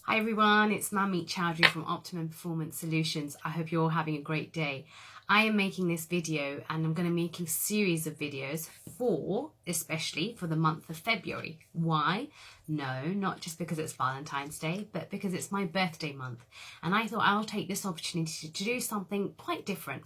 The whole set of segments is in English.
Hi everyone, it's Manmeet Chowdhury from Optimum Performance Solutions. I hope you're all having a great day. I am making this video and I'm going to make a series of videos especially for the month of February. Why? No, not just because it's Valentine's Day, but because it's my birthday month. And I thought I'll take this opportunity to do something quite different.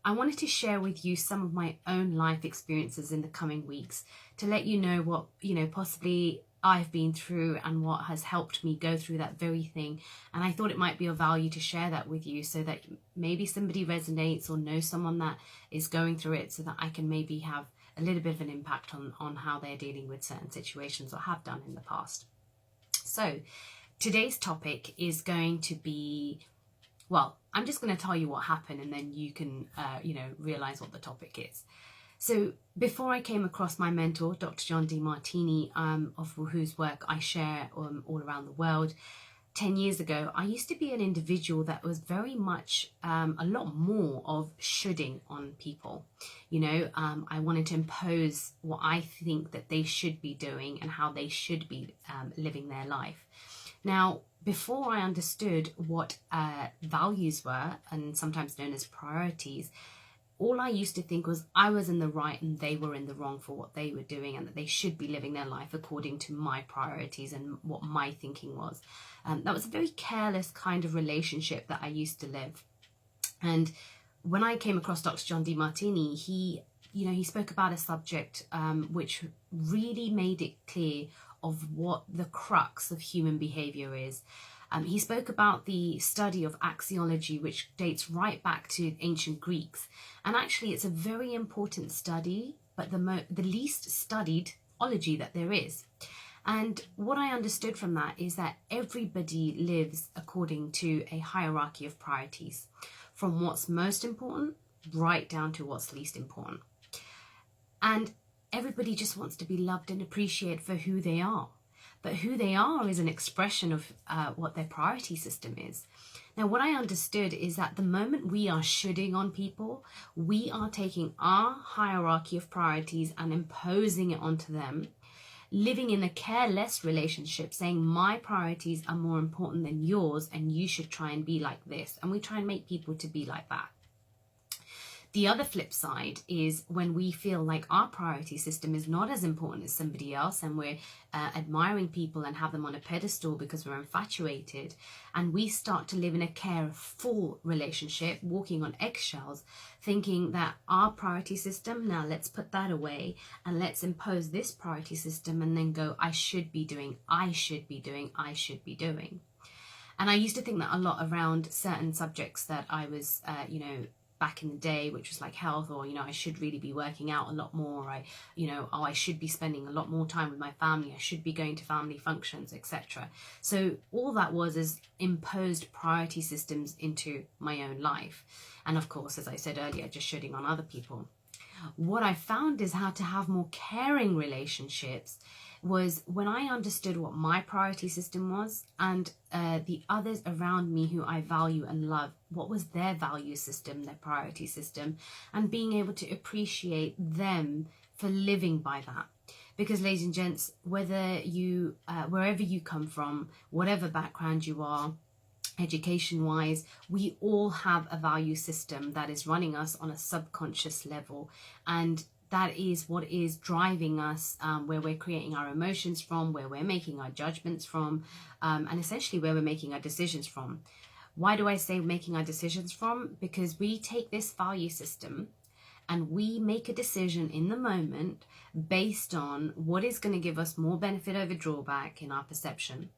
I wanted to share with you some of my own life experiences in the coming weeks to let you know what, possibly I've been through and what has helped me go through that very thing. And I thought it might be of value to share that with you so that maybe somebody resonates or knows someone that is going through it, so that I can maybe have a little bit of an impact on how they're dealing with certain situations or have done in the past. So today's topic is going to be, well, I'm just going to tell you what happened and then you can, realize what the topic is. So before I came across my mentor, Dr. John Demartini, of whose work I share all around the world, 10 years ago, I used to be an individual that was very much a lot more of shoulding on people. I wanted to impose what I think that they should be doing and how they should be living their life. Now, before I understood what values were, and sometimes known as priorities, all I used to think was I was in the right and they were in the wrong for what they were doing, and that they should be living their life according to my priorities and what my thinking was. That was a very careless kind of relationship that I used to live. And when I came across Dr. John Demartini, he spoke about a subject which really made it clear of what the crux of human behavior is. He spoke about the study of axiology, which dates right back to ancient Greeks. And actually, it's a very important study, but the least studied ology that there is. And what I understood from that is that everybody lives according to a hierarchy of priorities, from what's most important right down to what's least important. And everybody just wants to be loved and appreciated for who they are. But who they are is an expression of what their priority system is. Now, what I understood is that the moment we are shoulding on people, we are taking our hierarchy of priorities and imposing it onto them, living in a careless relationship, saying my priorities are more important than yours and you should try and be like this. And we try and make people to be like that. The other flip side is when we feel like our priority system is not as important as somebody else, and we're admiring people and have them on a pedestal because we're infatuated, and we start to live in a careful relationship, walking on eggshells, thinking that our priority system, now let's put that away and let's impose this priority system, and then go, I should be doing, I should be doing, I should be doing. And I used to think that a lot around certain subjects that I was, back in the day, which was like health, or I should really be working out a lot more, I should be spending a lot more time with my family, I should be going to family functions, etc. So all that was is imposed priority systems into my own life, and of course, as I said earlier, just shoulding on other people. What I found is how to have more caring relationships was when I understood what my priority system was, and the others around me who I value and love, what was their value system, their priority system, and being able to appreciate them for living by that. Because, ladies and gents, whether you, wherever you come from, whatever background you are, education-wise, we all have a value system that is running us on a subconscious level, and that is what is driving us, where we're creating our emotions from, where we're making our judgments from, and essentially where we're making our decisions from. Why do I say making our decisions from? Because we take this value system and we make a decision in the moment based on what is going to give us more benefit over drawback in our perception.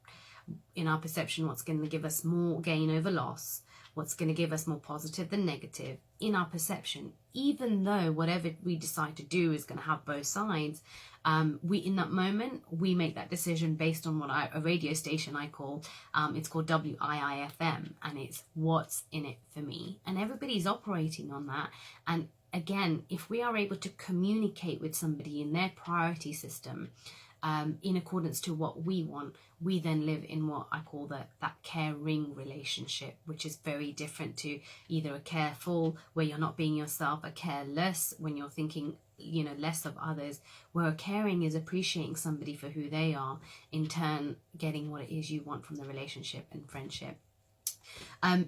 In our perception, what's going to give us more gain over loss, what's going to give us more positive than negative in our perception, even though whatever we decide to do is going to have both sides. In that moment, we make that decision based on what a radio station I call, it's called WIIFM, and it's what's in it for me. And everybody's operating on that. And again, if we are able to communicate with somebody in their priority system, in accordance to what we want, we then live in what I call that caring relationship, which is very different to either a careful, where you're not being yourself, a careless, when you're thinking, you know, less of others, where a caring is appreciating somebody for who they are, in turn getting what it is you want from the relationship and friendship.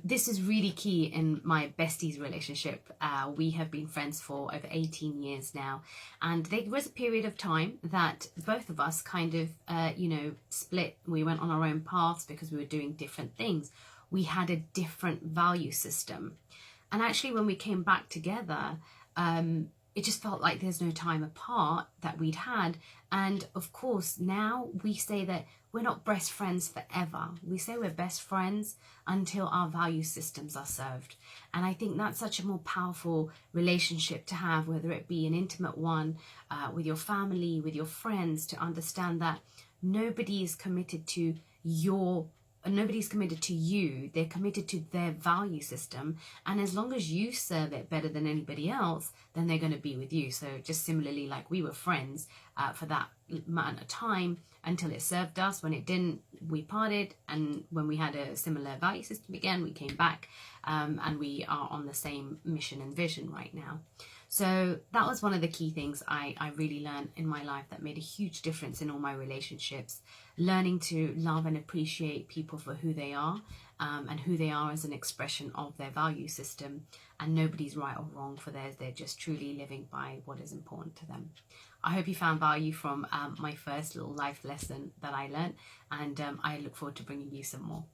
This is really key in my besties relationship. We have been friends for over 18 years now, and there was a period of time that both of us kind of, you know, split. We went on our own paths because we were doing different things. We had a different value system. And actually, when we came back together, it just felt like there's no time apart that we'd had. And of course, now we say that we're not best friends forever. We say we're best friends until our value systems are served. And I think that's such a more powerful relationship to have, whether it be an intimate one with your family, with your friends, to understand that nobody is committed to nobody's committed to you. They're committed to their value system, and as long as you serve it better than anybody else, then they're going to be with you. So just similarly, like we were friends for that amount of time until it served us. When it didn't, we parted, and when we had a similar value system again, we came back, and we are on the same mission and vision right now. So that was one of the key things I really learned in my life that made a huge difference in all my relationships. Learning to love and appreciate people for who they are, and who they are as an expression of their value system. And nobody's right or wrong for theirs. They're just truly living by what is important to them. I hope you found value from my first little life lesson that I learned, and I look forward to bringing you some more.